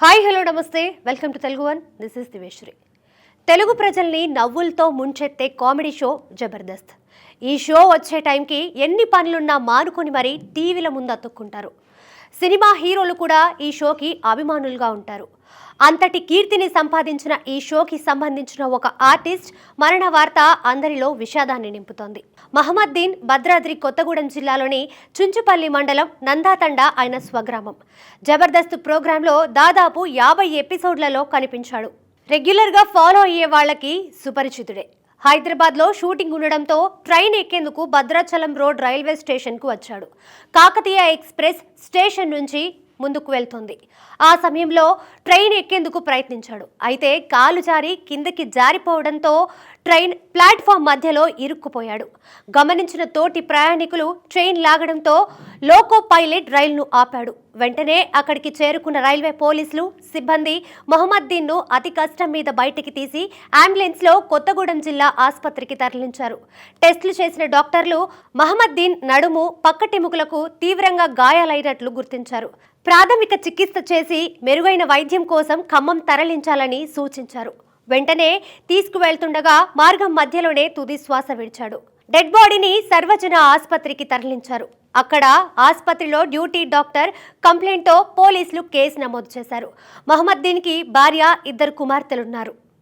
Hi hello నమస్తే welcome to Telugu one. This is Diveshwari. Telugu ప్రజల్ని నవ్వులతో ముంచెత్తే కామెడీ షో జబర్దస్త్. ఈ షో వచ్చే టైంకి ఎన్ని పనులున్నా మానుకొని మరీ టీవీల ముందు అతుక్కుంటారు. సినిమా హీరోలు కూడా ఈ షోకి అభిమానులుగా ఉంటారు. అంతటి కీర్తిని సంపాదించిన ఈ షోకి సంబంధించిన ఒక ఆర్టిస్ట్ మరణ వార్త అందరిలో విషాదాన్ని నింపుతోంది. మహమ్మద్దీన్ భద్రాద్రి కొత్తగూడెం జిల్లాలోని చుంచుపల్లి మండలం నందాతండ ఆయన స్వగ్రామం. జబర్దస్త్ ప్రోగ్రాంలో దాదాపు 50 ఎపిసోడ్లలో కనిపించాడు. రెగ్యులర్గా ఫాలో అయ్యే వాళ్ళకి సుపరిచితుడే. హైదరాబాద్లో షూటింగ్ ఉండడంతో ట్రైన్ ఎక్కేందుకు భద్రాచలం రోడ్ రైల్వే స్టేషన్కు వచ్చాడు. కాకతీయ ఎక్స్ప్రెస్ స్టేషన్ నుంచి ముందుకు వెళ్తుంది. ఆ సమయంలో ట్రైన్ ఎక్కేందుకు ప్రయత్నించాడు. అయితే కాలు జారి కిందకి జారిపోవడంతో ట్రైన్ ప్లాట్ఫామ్ మధ్యలో ఇరుక్కుపోయాడు. గమనించిన తోటి ప్రయాణికులు ట్రైన్ లాగడంతో లోకో పైలట్ రైలును ఆపాడు. వెంటనే అక్కడికి చేరుకున్న రైల్వే పోలీసులు సిబ్బంది మహమ్మద్దీన్ను అతి కష్టం మీద బయటికి తీసి అంబులెన్స్లో కొత్తగూడెం జిల్లా ఆసుపత్రికి తరలించారు. టెస్టులు చేసిన డాక్టర్లు మహమ్మద్దీన్ నడుము పక్కటెముకలకు తీవ్రంగా గాయాలైనట్లు గుర్తించారు. ప్రాథమిక చికిత్స చేసి మెరుగైన వైద్యం కోసం ఖమ్మం తరలించాలని సూచించారు. వెంటనే తీసుకువెళ్తుండగా మార్గం మధ్యలోనే తుది శ్వాస విడిచాడు. డెడ్ బాడీని సర్వజన ఆసుపత్రికి తరలించారు. అక్కడ ఆసుపత్రిలో డ్యూటీ డాక్టర్ కంప్లైంట్తో పోలీసులు కేసు నమోదు చేశారు. మహమ్మద్దీన్కి భార్య, 2 కుమార్తెలున్నారు.